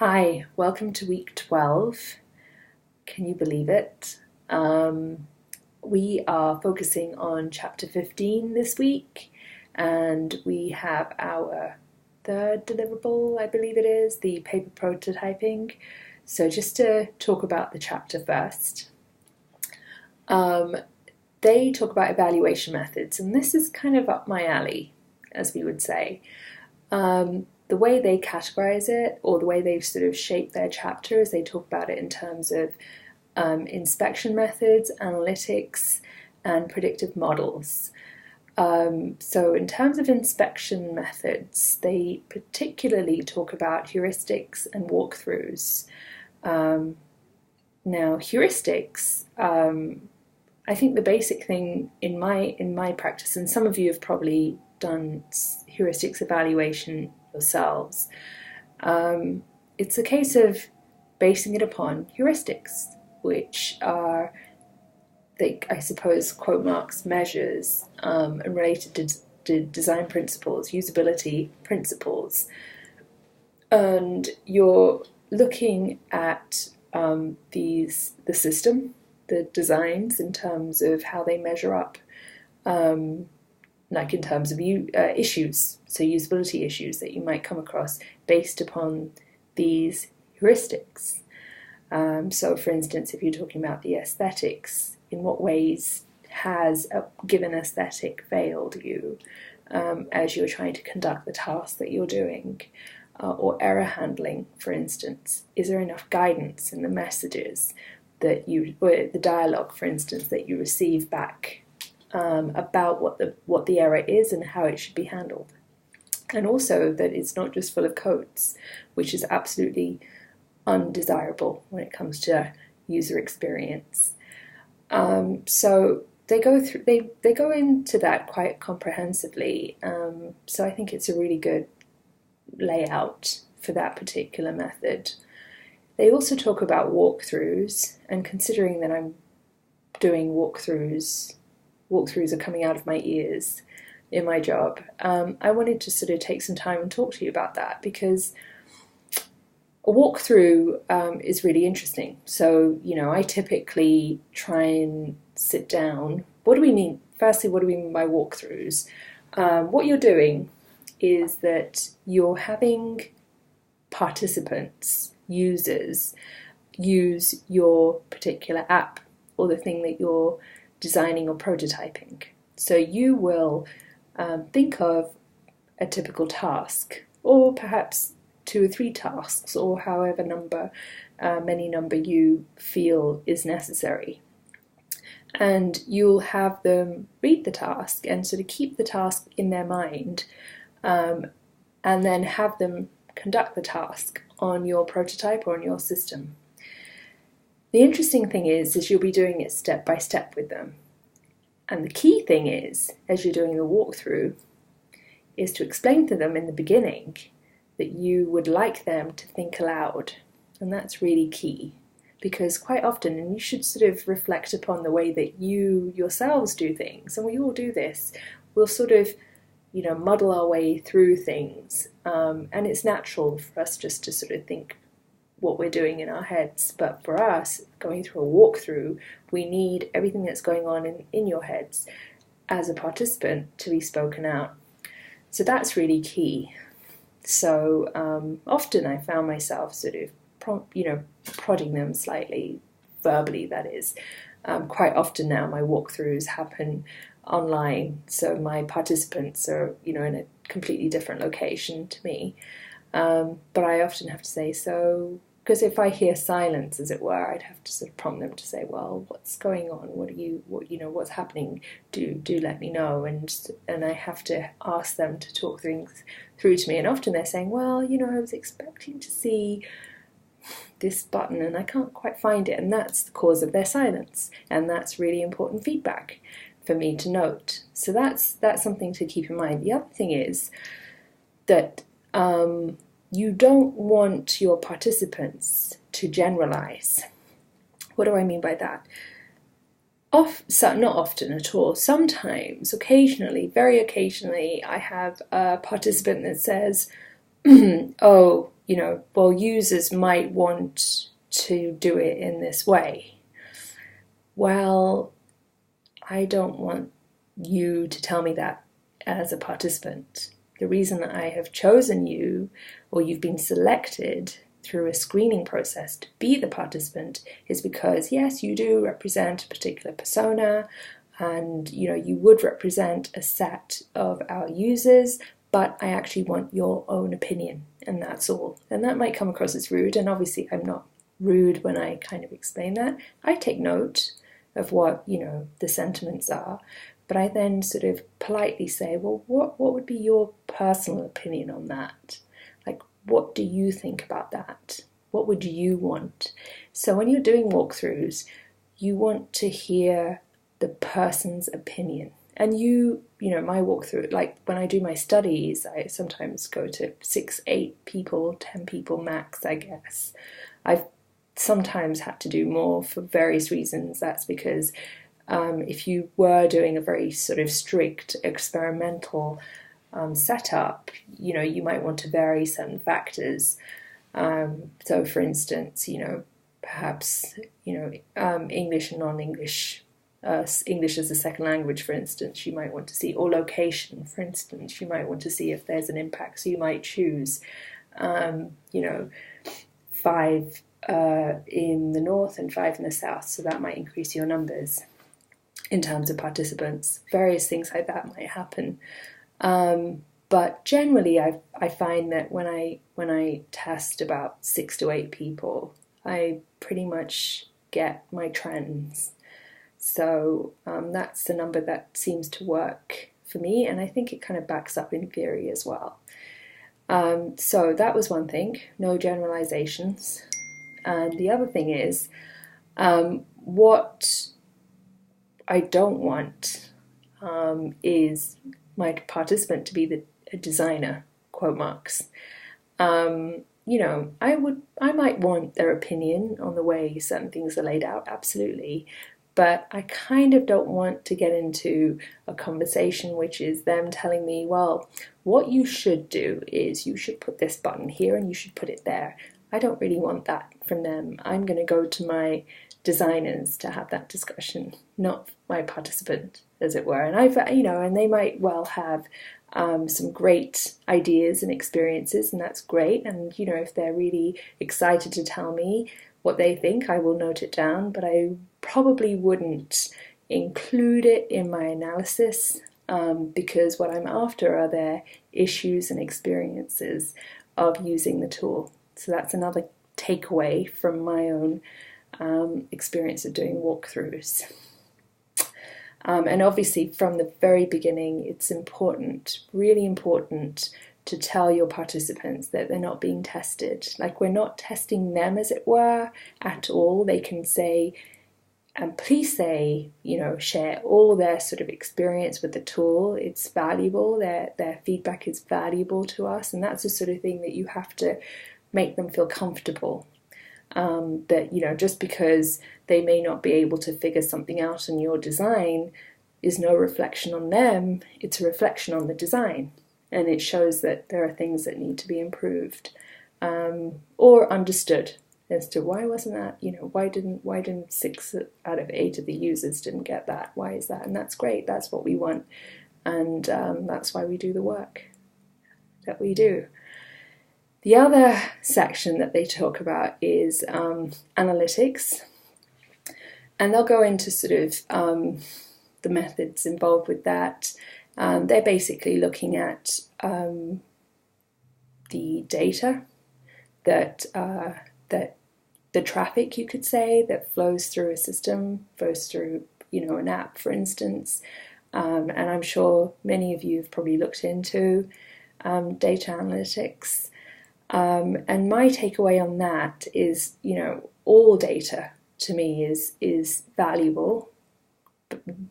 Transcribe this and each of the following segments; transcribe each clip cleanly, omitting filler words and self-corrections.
Hi, welcome to week 12. Can you believe it? We are focusing on chapter 15 this week, and we have our third deliverable, I believe it is, the paper prototyping. So just to talk about the chapter first. They talk about evaluation methods, and this is kind of up my alley, as we would say. The way they categorize it, or the way they've sort of shaped their chapter, is they talk about it in terms of inspection methods, analytics, and predictive models. So in terms of inspection methods, they particularly talk about heuristics and walkthroughs. Now, heuristics, I think the basic thing in my practice, and some of you have probably done heuristics evaluation yourselves, it's a case of basing it upon heuristics, which are, I suppose, quote marks, measures and related to design principles, usability principles. And you're looking at the system, the designs, in terms of how they measure up, like in terms of issues, so usability issues that you might come across based upon these heuristics. So for instance, if you're talking about the aesthetics, in what ways has a given aesthetic failed you as you're trying to conduct the task that you're doing? Or error handling, for instance. Is there enough guidance in the messages that or the dialogue, for instance, that you receive back about what the error is and how it should be handled? And also that it's not just full of codes, which is absolutely undesirable when it comes to user experience. So they go into that quite comprehensively. So I think it's a really good layout for that particular method. They also talk about walkthroughs, and considering that I'm doing walkthroughs are coming out of my ears in my job, I wanted to sort of take some time and talk to you about that, because a walkthrough is really interesting. So, I typically try and sit down. What do we mean? Firstly, what do we mean by walkthroughs? What you're doing is that you're having participants, users, use your particular app or the thing that you're designing or prototyping. So you will think of a typical task, or perhaps 2 or 3 tasks, or however many number you feel is necessary. And you'll have them read the task and sort of keep the task in their mind, and then have them conduct the task on your prototype or on your system. The interesting thing is you'll be doing it step by step with them. And the key thing is, as you're doing the walkthrough, is to explain to them in the beginning that you would like them to think aloud. And that's really key, because quite often, and you should sort of reflect upon the way that you yourselves do things, and we all do this, we'll sort of muddle our way through things, and it's natural for us just to sort of think what we're doing in our heads. But for us, going through a walkthrough, we need everything that's going on in your heads as a participant to be spoken out. So that's really key. So often I found myself sort of prodding them slightly, verbally that is. Quite often now my walkthroughs happen online, so my participants are in a completely different location to me, but I often have to say so, because if I hear silence, as it were, I'd have to sort of prompt them to say, well, what's going on, what's happening, do let me know, and I have to ask them to talk things through to me. And often they're saying, well, I was expecting to see this button and I can't quite find it, and that's the cause of their silence, and that's really important feedback for me to note. So that's something to keep in mind. The other thing is that you don't want your participants to generalize. What do I mean by that? Not often at all. Sometimes, occasionally, very occasionally, I have a participant that says, oh, well, users might want to do it in this way. Well, I don't want you to tell me that as a participant. The reason that I have chosen you, or you've been selected through a screening process to be the participant, is because, yes, you do represent a particular persona, and you would represent a set of our users, but I actually want your own opinion, and that's all. And that might come across as rude, and obviously I'm not rude when I kind of explain that. I take note of what the sentiments are, but I then sort of politely say, well, what would be your personal opinion on that? Like, what do you think about that? What would you want? So when you're doing walkthroughs, you want to hear the person's opinion. And my walkthrough, like when I do my studies, I sometimes go to 6, 8 people, 10 people max, I guess. I've sometimes had to do more for various reasons. That's because if you were doing a very sort of strict experimental setup, you might want to vary certain factors. So for instance, perhaps, English and non-English, English as a second language, for instance, you might want to see, or location, for instance, you might want to see if there's an impact. So you might choose, 5 in the north and 5 in the south. So that might increase your numbers in terms of participants. Various things like that might happen. But generally, I find that when I test about 6 to 8 people, I pretty much get my trends. So that's the number that seems to work for me, and I think it kind of backs up in theory as well. So that was one thing, no generalizations. And the other thing is, what I don't want is my participant to be a designer, quote marks. I might want their opinion on the way certain things are laid out, absolutely. But I kind of don't want to get into a conversation which is them telling me, well, what you should do is you should put this button here and you should put it there. I don't really want that from them. I'm going to go to my designers to have that discussion, not my participant, as it were. And and they might well have some great ideas and experiences, and that's great. And if they're really excited to tell me what they think, I will note it down, but I probably wouldn't include it in my analysis because what I'm after are their issues and experiences of using the tool. So that's another takeaway from my own experience of doing walkthroughs. And obviously from the very beginning, it's important, really important, to tell your participants that they're not being tested. Like, we're not testing them, as it were, at all. They can say, and please say, share all their sort of experience with the tool. It's valuable. Their feedback is valuable to us. And that's the sort of thing that you have to make them feel comfortable. That, just because they may not be able to figure something out in your design is no reflection on them. It's a reflection on the design. And it shows that there are things that need to be improved or understood as to why wasn't that, why didn't 6 out of 8 of the users didn't get that? Why is that? And that's great. That's what we want. And that's why we do the work that we do. The other section that they talk about is analytics. And they'll go into sort of the methods involved with that. They're basically looking at the data that the traffic, you could say, that flows through a system, flows through an app, for instance. And I'm sure many of you have probably looked into data analytics. And my takeaway on that is, all data to me is valuable,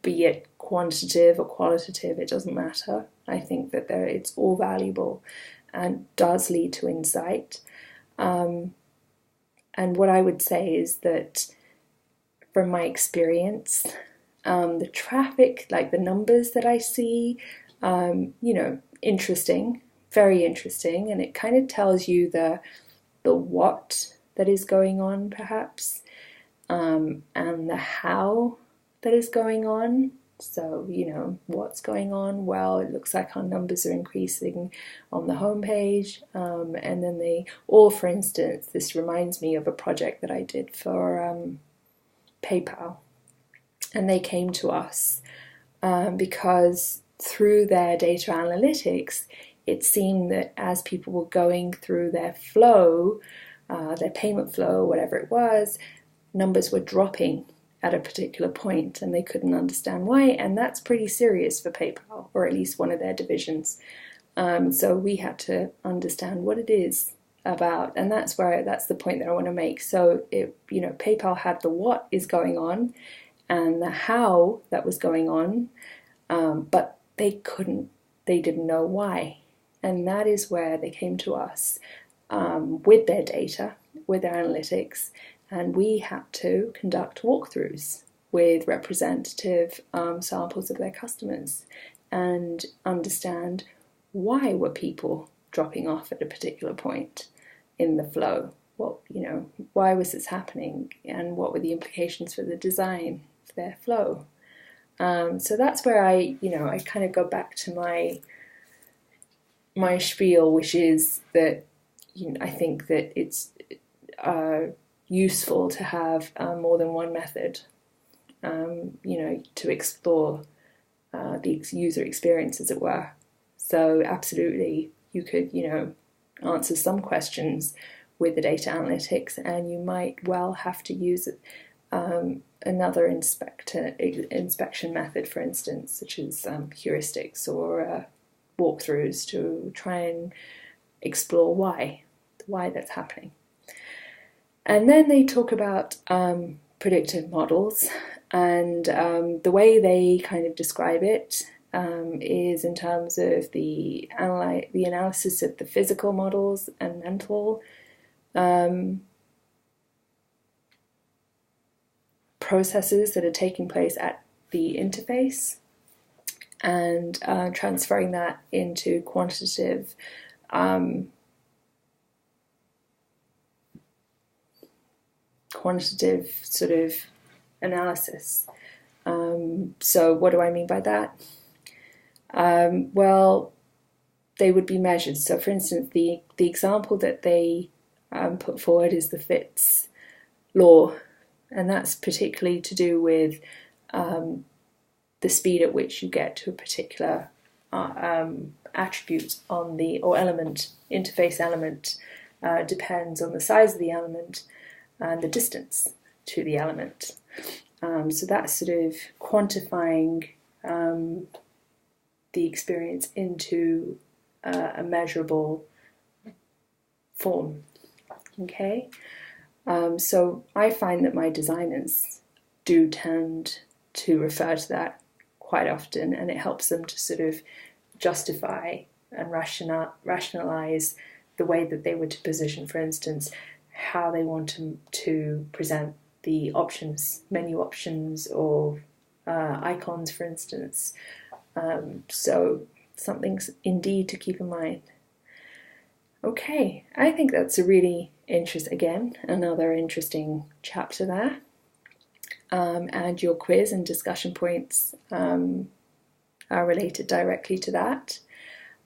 be it quantitative or qualitative, it doesn't matter. I think that it's all valuable and does lead to insight. And what I would say is that from my experience, the traffic, like the numbers that I see, interesting, very interesting, and it kind of tells you the the what that is going on, perhaps, and the how that is going on. So, what's going on? Well, it looks like our numbers are increasing on the homepage. And then for instance, this reminds me of a project that I did for PayPal. And they came to us because through their data analytics, it seemed that as people were going through their flow, their payment flow, whatever it was, numbers were dropping at a particular point, and they couldn't understand why, and that's pretty serious for PayPal, or at least one of their divisions. So we had to understand what it is about, and that's the point that I want to make. So PayPal had the what is going on and the how that was going on, but they didn't know why, and that is where they came to us with their data, with their analytics. And we had to conduct walkthroughs with representative samples of their customers and understand why were people dropping off at a particular point in the flow. Why was this happening, and what were the implications for the design of their flow? So that's where I kind of go back to my spiel, which is that I think that it's useful to have more than one method, to explore the user experience, as it were. So absolutely, you could, answer some questions with the data analytics, and you might well have to use another inspection method, for instance, such as heuristics or walkthroughs, to try and explore why that's happening. And then they talk about predictive models, and the way they kind of describe it is in terms of the analysis of the physical models and mental processes that are taking place at the interface, and transferring that into quantitative sort of analysis. So what do I mean by that? Well, they would be measured. So for instance, the example that they put forward is the Fitts law, and that's particularly to do with the speed at which you get to a particular attribute interface element depends on the size of the element and the distance to the element. So that's sort of quantifying the experience into a measurable form. Okay? So I find that my designers do tend to refer to that quite often, and it helps them to sort of justify and rationalize the way that they were to position, for instance, how they want to present the options, menu options, or icons, for instance. So something's indeed to keep in mind. Okay, I think that's a really another interesting chapter there. And your quiz and discussion points are related directly to that.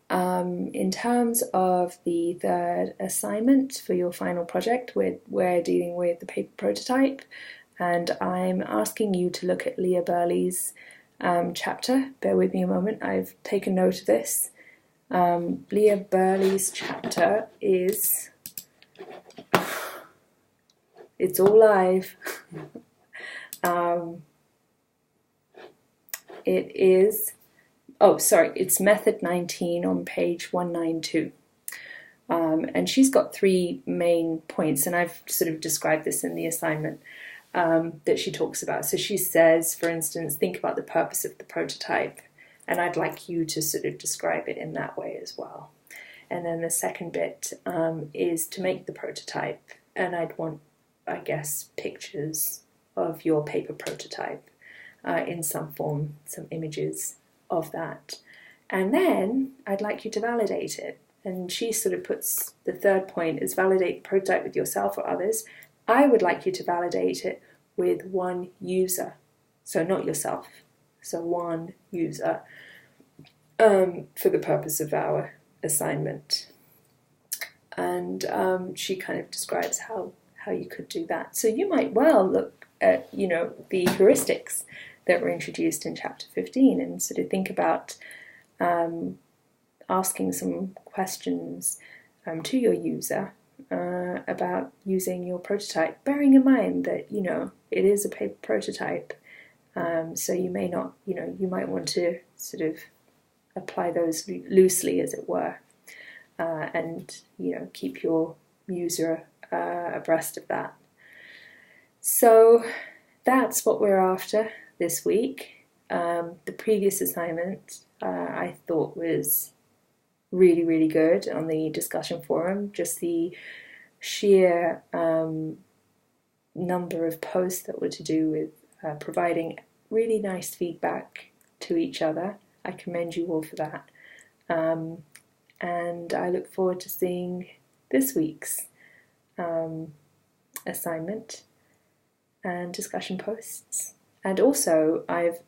In terms of the third assignment for your final project, we're dealing with the paper prototype, and I'm asking you to look at Leah Burley's chapter. Bear with me a moment, I've taken note of this. Leah Burley's chapter is... It's all live. It's method 19 on page 192. And she's got 3 main points, and I've sort of described this in the assignment that she talks about. So she says, for instance, think about the purpose of the prototype, and I'd like you to sort of describe it in that way as well. And then the second bit is to make the prototype, and I'd want, I guess, pictures of your paper prototype in some form, some images of that. And then I'd like you to validate it. And she sort of puts the third point is validate the prototype with yourself or others. I would like you to validate it with one user. So not yourself, so one user, for the purpose of our assignment. And she kind of describes how you could do that. So you might well look at, the heuristics that were introduced in chapter 15 and sort of think about asking some questions to your user about using your prototype, bearing in mind that, it is a paper prototype. So you may not, you might want to sort of apply those loosely, as it were, and, keep your user abreast of that. So that's what we're after this week. The previous assignment I thought was really, really good on the discussion forum. Just the sheer number of posts that were to do with providing really nice feedback to each other. I commend you all for that. And I look forward to seeing this week's assignment and discussion posts. And also, I've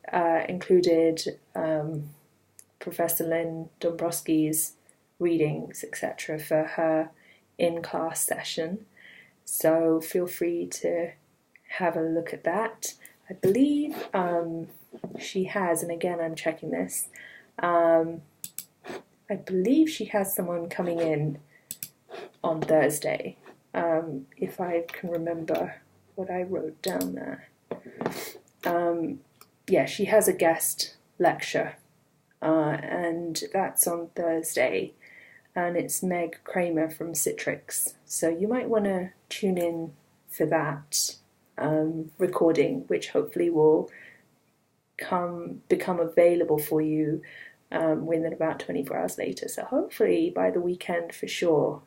included Professor Lynn Dombrowski's readings, etc., for her in-class session. So feel free to have a look at that. I believe she has, and again I'm checking this, I believe she has someone coming in on Thursday, if I can remember what I wrote down there. She has a guest lecture, and that's on Thursday, and it's Meg Kramer from Citrix. So you might want to tune in for that recording, which hopefully will become available for you within about 24 hours later. So hopefully by the weekend for sure.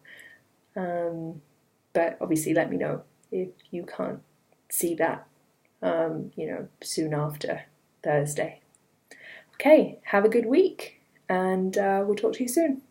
But obviously let me know if you can't see that, soon after Thursday. Okay, have a good week, and we'll talk to you soon.